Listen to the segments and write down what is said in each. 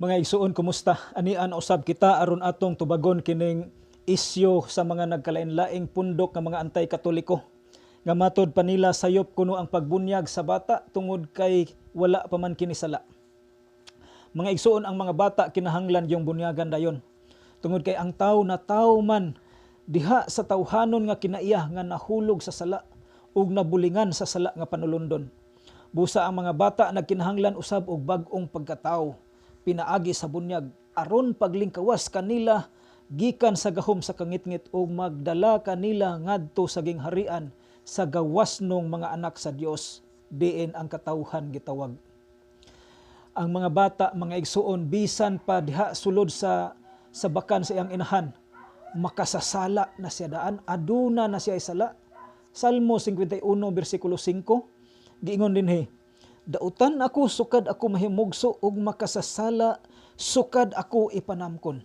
Mga igsuon, kumusta? Anian usab kita aron atong tubagon kining isyu sa mga nagkalain-laing pundok nga mga antay-katoliko. Nga matod pa nila sayop kuno ang pagbunyag sa bata tungod kay wala pa man kini sala. Mga igsuon, ang mga bata kinahanglan yung bunyagan dayon. Tungod kay ang tawo na tawo man diha sa tawhanon nga kinaiya nga nahulog sa sala ug nabulingan sa sala nga panulundon. Busa ang mga bata nagkinahanglan usab og bag-ong pagkatawo, pinaagi sa bunyag aron paglingkawas kanila gikan sa gahom sa kangitngit ug magdala kanila ngadto sa gingharian sa gawasnong mga anak sa Dios, diin ang katawhan gitawag. Ang mga bata, mga igsuon, bisan pa diha sulod sa bakan sa iyang inahan, makasasala na siya daan, aduna na siya isala. Salmo 51 versikulo 5, giingon dinhi, dautan ako sukad ako mahimugso ug makasasala sukad ako ipanamkon.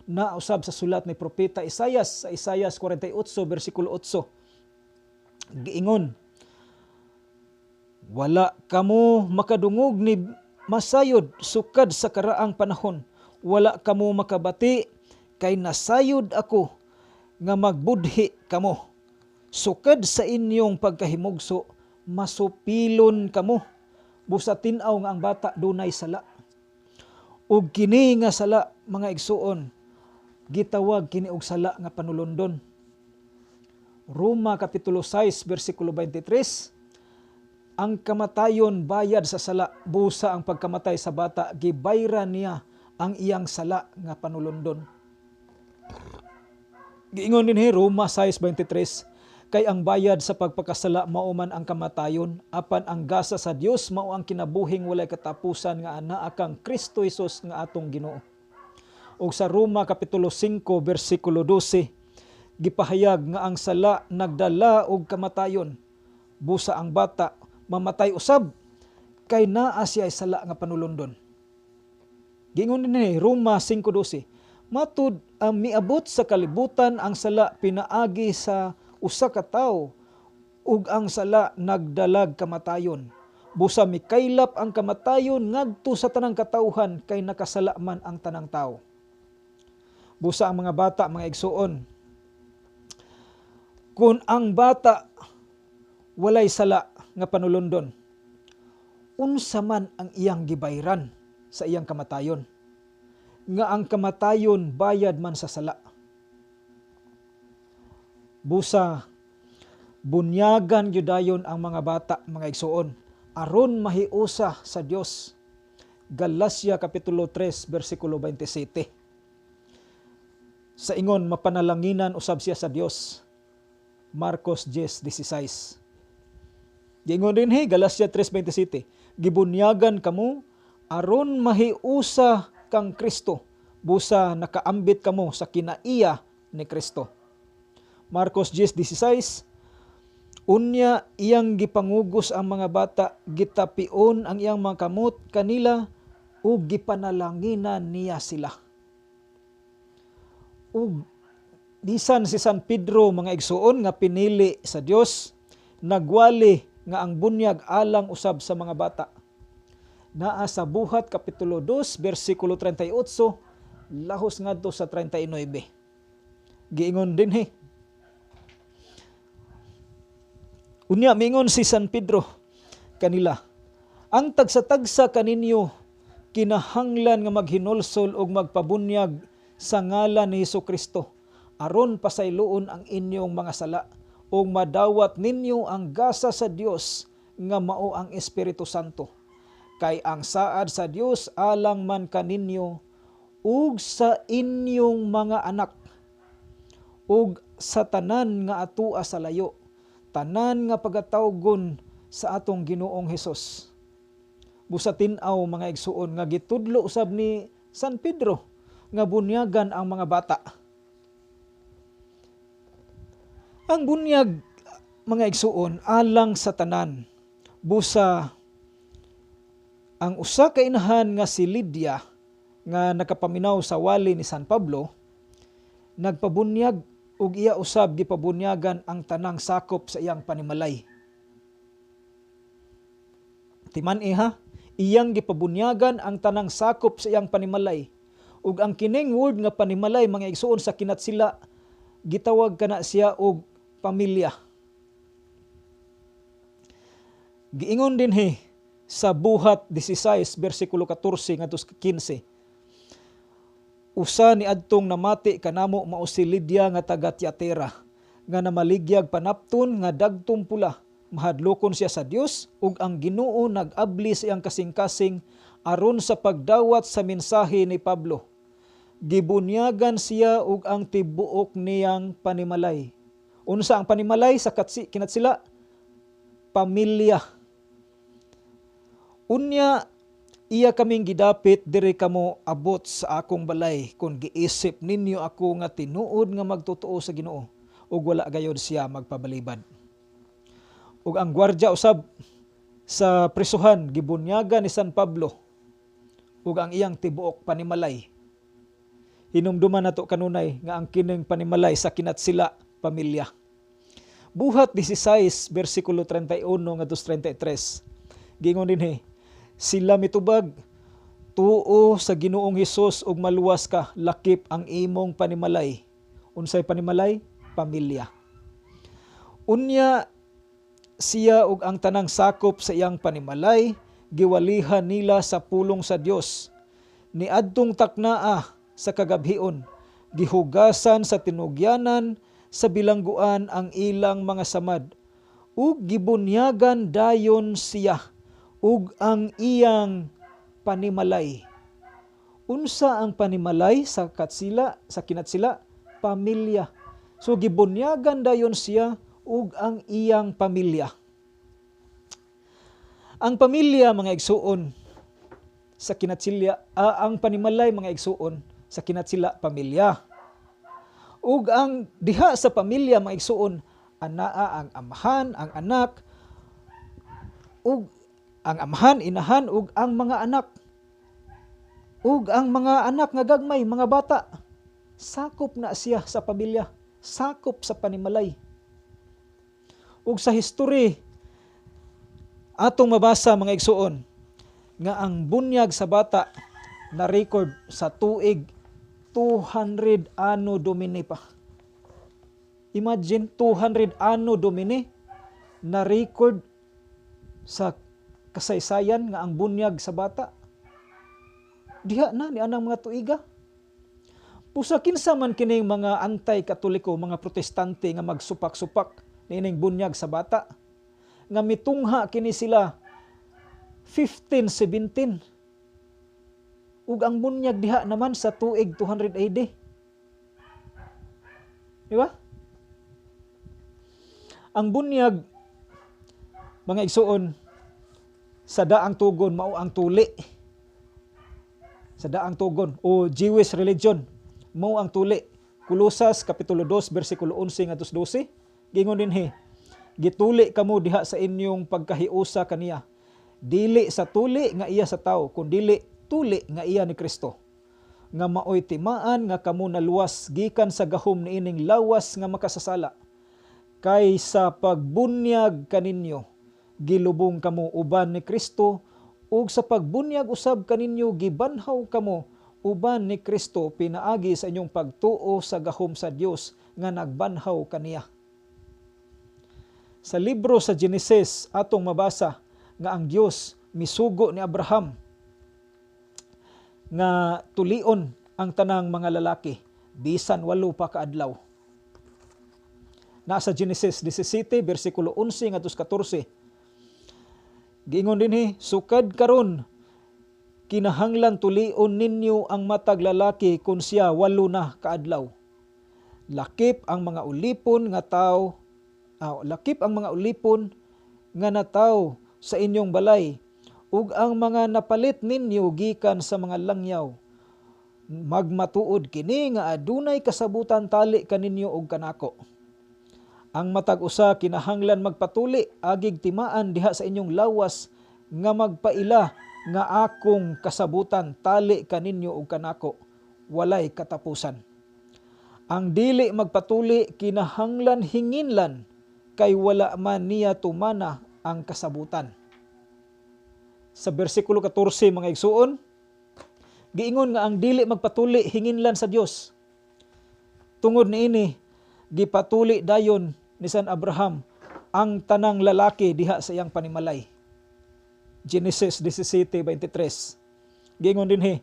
Na usab sa sulat ni propeta Isaias sa Isaias 48 versikulo 8, giingon, wala kamo makadungog ni masayod sukad sa karaang panahon, wala kamo makabati kay nasayod ako nga magbudhi kamo. Sukad sa inyong pagkahimugso, masupilon kamo. Busa tin-aw nga ang bata dunay sala. Ug kini nga sala, mga igsuon, gitawag kini og sala nga panulundon. Roma kapitulo 6 versikulo 23, ang kamatayon bayad sa sala, busa ang pagkamatay sa bata gibayran niya ang iyang sala nga panulundon. Giingon dinhi Roma 6:23, kay ang bayad sa pagpakasala mao man ang kamatayon, apan ang gasa sa Dios mao ang kinabuhing walay katapusan nga anaa kang Kristo Hesus nga atong Ginoo. Ug sa Roma kapitulo 5 versikulo 12, gipahayag nga ang sala nagdala og kamatayon, busa ang bata mamatay usab kay naa siya sala nga panulundon. Giingon dinhi Roma 5:12, matud ang miabot sa kalibutan ang sala pinaagi sa usa ka tawo ug ang sala nagdalag kamatayon. Busa mikaylap ang kamatayon ngadto sa tanang katawhan kay nakasala man ang tanang tawo. Busa ang mga bata, mga igsuon, kung ang bata walay sala nga panulundon, unsa man ang iyang gibayran sa iyang kamatayon, nga ang kamatayon bayad man sa sala. Busa bunyagan yudayon ang mga bata, mga igsuon, aron mahiusa sa Dios. Galacia kapitulo 3 versikulo 27. Sa ingon mapanalanginan usab siya sa Dios. Marcos 10:16. Giingon dinhi Galacia 3:27, gibunyagan kamo aron mahiusa kang Kristo, busa nakaambit kamo sa kinaiya ni Kristo. Marcos 10:16, unya iyang gipangugos ang mga bata, gitapion ang iyang mga kamot kanila ug gipanalanginan niya sila. Ug bisan si San Pedro, mga igsuon, nga pinili sa Dios, nagwali nga ang bunyag alang usab sa mga bata. Naa sa Buhat kapitulo 2 versikulo 38 lahos ngadto sa 39. Giingon dinhi, unya mingon si San Pedro kanila, ang tagsa-tagsa kaninyo kinahanglan nga maghinulsol og magpabunyag sa ngalan ni Hesukristo aron pasayloon ang inyong mga sala ug madawat ninyo ang gasa sa Dios nga mao ang Espiritu Santo. Kay ang saad sa Dios alang man kaninyo ug sa inyong mga anak ug sa tanan nga atua sa layo, tanan nga pagatawgon sa atong Ginoong Hesus. Busa tin-aw, mga igsuon, nga gitudlo usab ni San Pedro nga bunyagan ang mga bata. Ang bunyag, mga igsuon, alang sa tanan. Busa ang usa ka inahan nga si Lydia nga nakapaminaw sa wali ni San Pablo, nagpabunyag ug iya usab gipabunyagan ang tanang sakop sa iyang panimalay. Timan-i ha, iyang gipabunyagan ang tanang sakop sa iyang panimalay. Ug ang kining word nga panimalay mga igsoon sa kinatsila gitawag kana siya og pamilya. Giingon dinhi sa Buhat 16 bersikulo 14 ngadto 15. Usa ni adtong namati kanamo mao si Lydia nga taga Tiatira nga namaligyag panapton nga dagtong pula. Mahadlokon siya sa Dios ug ang Ginoo nag-abli sa iyang kasing-kasing aron sa pagdawat sa mensahe ni Pablo. Gibunyagan siya ug ang tibuok niyang panimalay. Unsa ang panimalay sa kinatsila? Pamilya. Unya, iya kaming gidapit diri kamo abot sa akong balay kung giisip ninyo ako nga tinuod nga magtotoo sa Ginoo ug wala gayud siya magpabalibad. Ug ang gwardya usab sa prisuhan gibunyagan ni San Pablo ug ang iyang tibuok panimalay. Hinumduman nato kanunay nga ang kining panimalay sa kinatsila pamilya. Buhat 16 bersikulo 31 ngadto 33. Gingon dinhi, sila mitubag, tuo sa Ginoong Hesus ug maluwas ka, lakip ang imong panimalay. Unsay panimalay? Pamilya. Unya siya ug ang tanang sakop sa iyang panimalay giwalihan nila sa pulong sa Dios. Niadtong taknaa sa kagabhion, gihugasan sa tinugyanan sa bilangguan ang ilang mga samad ug gibunyagan dayon siya ug ang iyang panimalay. Unsa ang panimalay sa kinatsila? Pamilya. So gibunyagan dayon siya ug ang iyang pamilya. Ang pamilya mga igsuon sa kinatsila, ang panimalay mga igsuon sa kinatsila pamilya. Ug ang diha sa pamilya mga igsuon, anaa ang amahan, ang anak, ug ang amahan, inahan, ug ang mga anak. Ug ang mga anak nga gagmay, mga bata, sakop na siya sa pamilya, sakop sa panimalay. Ug sa history, atong mabasa mga igsuon, nga ang bunyag sa bata na record sa tuig 200 Anno Domini pa. Imagine, 200 Anno Domini na record sa kasaysayan nga ang bunyag sa bata. Diha na ni anang mga tuiga. Pusa kinsa man kining mga anti-katoliko, mga protestante nga magsupak-supak nining bunyag sa bata. Nga mitungha kini sila 1517. Ug ang bunyag diha naman sa tuig 200 AD. Di ba? Ang bunyag, mga igsuon, sa daang tugon mao ang tuli. Sa daang tugon o Jewish religion mao ang tuli. Kolosas kapitulo 2 bersikulo 11 ngadto 12. Gingon dinhi, gituli kamo diha sa inyong pagkahiusa kaniya. Dili sa tuli nga iya sa tao, kundi tuli nga iya ni Kristo. Nga maoy timaan nga kamo naluwas gikan sa gahom niining lawas nga makasasala. Kay sa pagbunyag kaninyo gilubong kamo uban ni Kristo, ug sa pagbunyag usab kaninyo gibanhaw kamo uban ni Kristo pinaagi sa inyong pagtuo sa gahom sa Dios nga nagbanhaw kaniya. Sa libro sa Genesis atong mabasa nga ang Dios misugo ni Abraham nga tulion ang tanang mga lalaki bisan 8 pa ka adlaw. Nasa Genesis 17 bersikulo 11 ngadto 14. Giingon dinhi, sukad karon kinahanglan tulion ninyo ang matag lalaki kun siya 8 na kaadlaw. Lakip ang mga ulipon nga tawo, lakip ang mga ulipon nga nataw sa inyong balay, ug ang mga napalit ninyo gikan sa mga langyaw. Magmatuod kini nga adunay kasabutan tali kaninyo og kanako. Ang matag usa kinahanglan magpatuli agig timaan diha sa inyong lawas nga magpaila nga akong kasabutan tali kaninyo og kanako, walay katapusan. Ang dili magpatuli kinahanglan hinginlan kay wala man niya tumana ang kasabutan. sa bersikulo 14 mga igsuon, giingon nga ang dili magpatuli hinginlan sa Dios. Tungod niini gipatuli dayon ni San Abraham ang tanang lalaki diha sa iyang panimalay. Genesis 17:23. Giingon dinhi,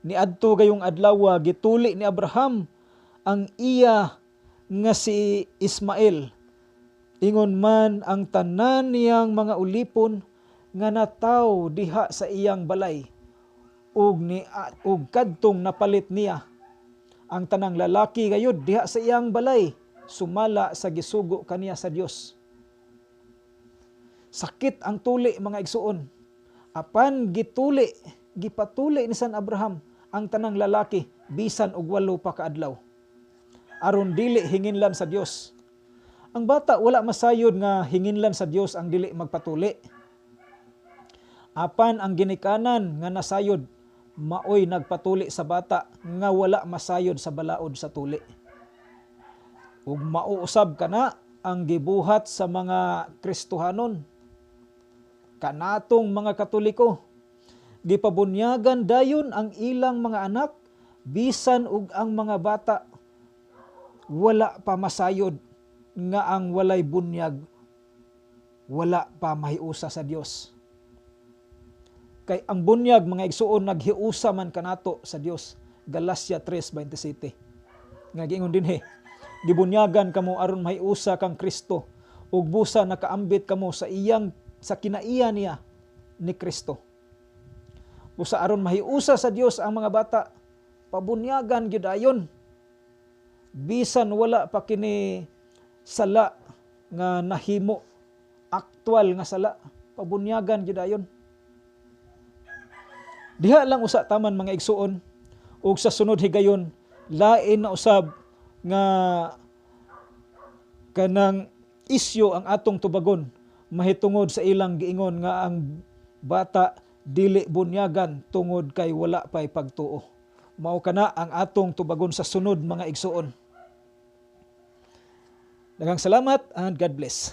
niadto gayong adlaw gituli ni Abraham ang iya nga si Ismael. Ingon man ang tanan niyang mga ulipon nga nataw diha sa iyang balay ug kadtong napalit niya ang tanang lalaki gayud diha sa iyang balay sumala sa gisugo kaniya sa Dios. Sakit ang tuli mga igsuon. Apan gipatuli ni San Abraham ang tanang lalaki bisan og 8 pa ka adlaw. Aron dili hinginlan sa Dios. Ang bata wala masayod nga hinginlan sa Dios ang dili magpatuli. Apan ang ginikanan nga nasayod maoy nagpatuli sa bata nga wala masayod sa balaod sa tuli. Ug mauusab kana ang gibuhat sa mga Kristohanon. Kanatong mga Katoliko, gipabunyagan dayon ang ilang mga anak bisan ug ang mga bata wala pa masayod nga ang walay bunyag wala pa mahiusa sa Dios. Kay ang bunyag mga igsuon naghiusa man kanato sa Dios. Galacia 3:27. Nga giingon dinhi, gibunyagan kamo aron mahiusa kang Kristo ug busa nakaambit kamo sa kinaiya niya ni Kristo. Busa aron mahiusa sa Dios ang mga bata, pabunyagan gyud ayon. Bisan wala pa kini sala nga nahimo, aktwal nga sala, pabunyagan gyud ayon. Diha lang usa taman mga igsuon, ug sa sunod higayon lain na usab nga kanang isyu ang atong tubagon mahitungod sa ilang giingon nga ang bata dili bunyagan tungod kay wala pay pagtuo. Mao kana ang atong tubagon sa sunod mga igsuon. Daghang salamat and God bless.